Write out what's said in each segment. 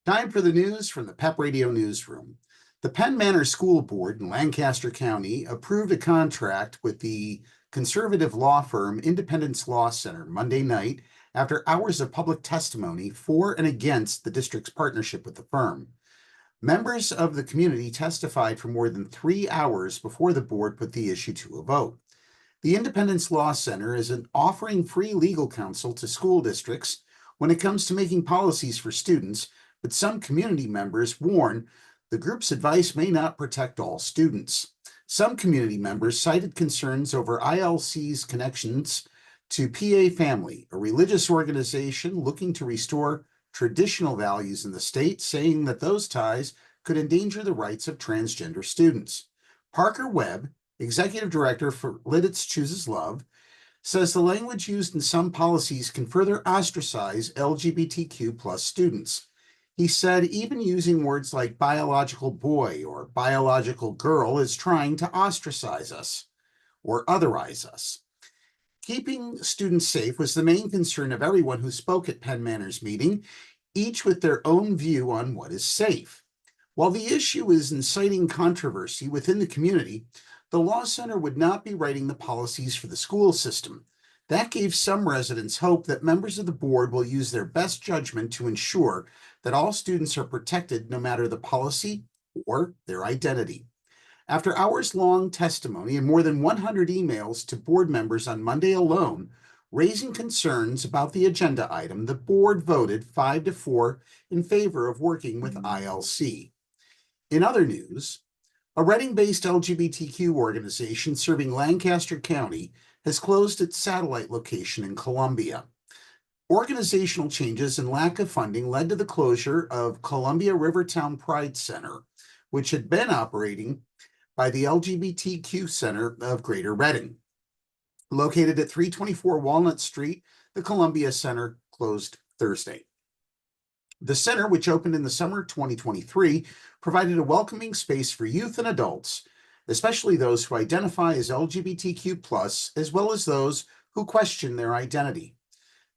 Time for the news from the PEP Radio Newsroom. The Penn Manor School Board in Lancaster County approved a contract with the conservative law firm Independence Law Center Monday night after hours of public testimony for and against the district's partnership with the firm. Members of the community testified for more than 3 hours before the board put the issue to a vote. The Independence Law Center is offering free legal counsel to school districts when it comes to making policies for students, but some community members warn the group's advice may not protect all students. Some community members cited concerns over ILC's connections to PA Family, a religious organization looking to restore traditional values in the state, saying that those ties could endanger the rights of transgender students. Parker Webb, executive director for Lidditz Chooses Love, says the language used in some policies can further ostracize LGBTQ plus students. He said even using words like biological boy or biological girl is trying to ostracize us or otherize us. Keeping students safe was the main concern of everyone who spoke at Penn Manor's meeting, each with their own view on what is safe. While the issue is inciting controversy within the community, the Law Center would not be writing the policies for the school system. That gave some residents hope that members of the board will use their best judgment to ensure that all students are protected no matter the policy or their identity. After hours-long testimony and more than 100 emails to board members on Monday alone, raising concerns about the agenda item, the board voted 5-4 in favor of working with ILC. In other news, a Reading-based LGBTQ organization serving Lancaster County has closed its satellite location in Columbia. Organizational changes and lack of funding led to the closure of Columbia Rivertown Pride Center, which had been operating by the LGBTQ Center of Greater Reading. Located at 324 Walnut Street, the Columbia Center closed Thursday. The center, which opened in the summer 2023, provided a welcoming space for youth and adults, especially those who identify as LGBTQ+, as well as those who question their identity.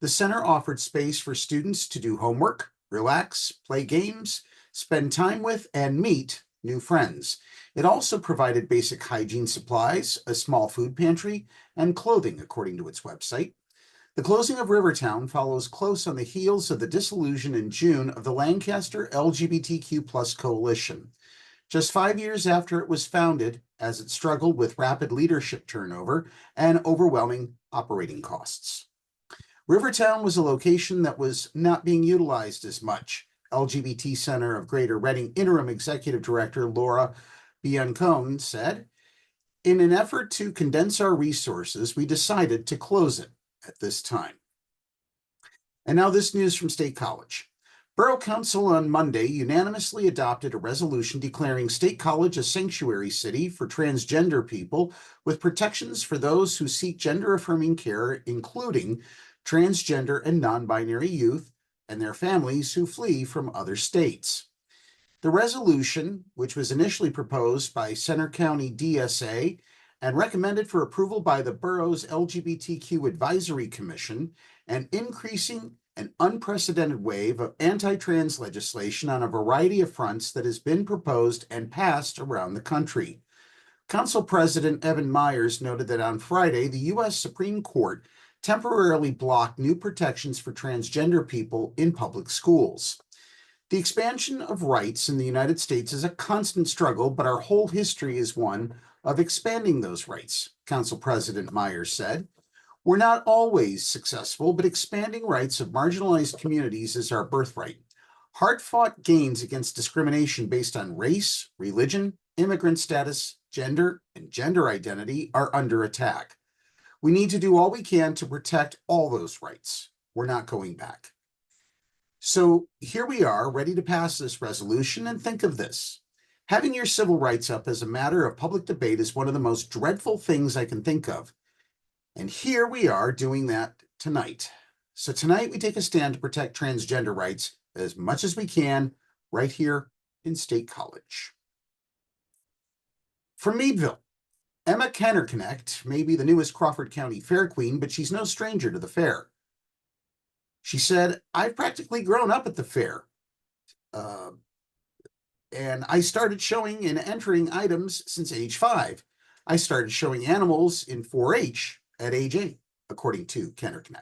The center offered space for students to do homework, relax, play games, spend time with, and meet new friends. It also provided basic hygiene supplies, a small food pantry, and clothing, according to its website. The closing of Rivertown follows close on the heels of the dissolution in June of the Lancaster LGBTQ+ Coalition. Just 5 years after it was founded, as it struggled with rapid leadership turnover and overwhelming operating costs. Rivertown was a location that was not being utilized as much. LGBT Center of Greater Reading Interim Executive Director Laura Biancone said, "In an effort to condense our resources, we decided to close it at this time." And now this news from State College. Borough Council on Monday unanimously adopted a resolution declaring State College a sanctuary city for transgender people with protections for those who seek gender-affirming care, including transgender and non-binary youth and their families who flee from other states. The resolution, which was initially proposed by Center County DSA and recommended for approval by the borough's LGBTQ Advisory Commission, and increasing an unprecedented wave of anti-trans legislation on a variety of fronts that has been proposed and passed around the country. Council President Evan Myers noted that on Friday, the U.S. Supreme Court temporarily blocked new protections for transgender people in public schools. The expansion of rights in the United States is a constant struggle, but our whole history is one of expanding those rights, Council President Myers said. We're not always successful, but expanding rights of marginalized communities is our birthright. Hard-fought gains against discrimination based on race, religion, immigrant status, gender, and gender identity are under attack. We need to do all we can to protect all those rights. We're not going back. So here we are, ready to pass this resolution, and think of this. Having your civil rights up as a matter of public debate is one of the most dreadful things I can think of. And here we are doing that tonight. So tonight we take a stand to protect transgender rights as much as we can right here in State College. From Meadville, Emma Kennerconnect may be the newest Crawford County Fair Queen, but she's no stranger to the fair. She said, "I've practically grown up at the fair. And I started showing and entering items since age 5. I started showing animals in 4-H at age 8, according to KennerConnect.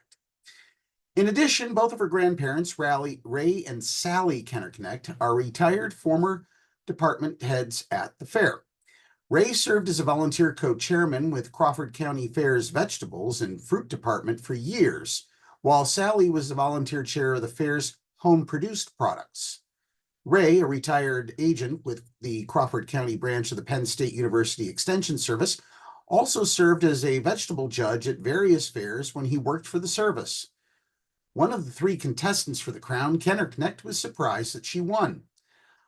In addition, both of her grandparents, Ray and Sally KennerConnect, are retired former department heads at the fair. Ray served as a volunteer co-chairman with Crawford County Fair's Vegetables and Fruit Department for years, while Sally was the volunteer chair of the fair's home-produced products. Ray, a retired agent with the Crawford County branch of the Penn State University Extension Service, also served as a vegetable judge at various fairs when he worked for the service. One of the 3 contestants for the crown, KennerConnect, was surprised that she won.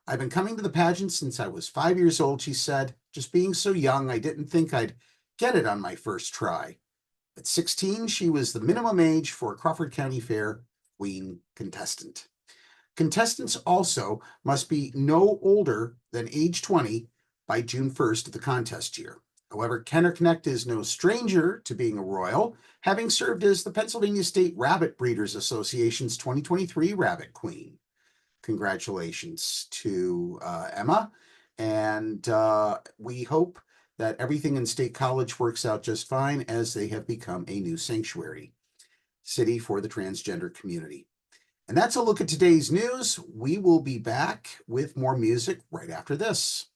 "I've been coming to the pageant since I was 5 years old," she said. "Just being so young, I didn't think I'd get it on my first try." At 16, she was the minimum age for a Crawford County Fair queen contestant. Contestants also must be no older than age 20 by June 1st of the contest year. However, KennerConnect is no stranger to being a royal, having served as the Pennsylvania State Rabbit Breeders Association's 2023 Rabbit Queen. Congratulations to Emma, and we hope that everything in State College works out just fine, as they have become a new sanctuary city for the transgender community. And that's a look at today's news. We will be back with more music right after this.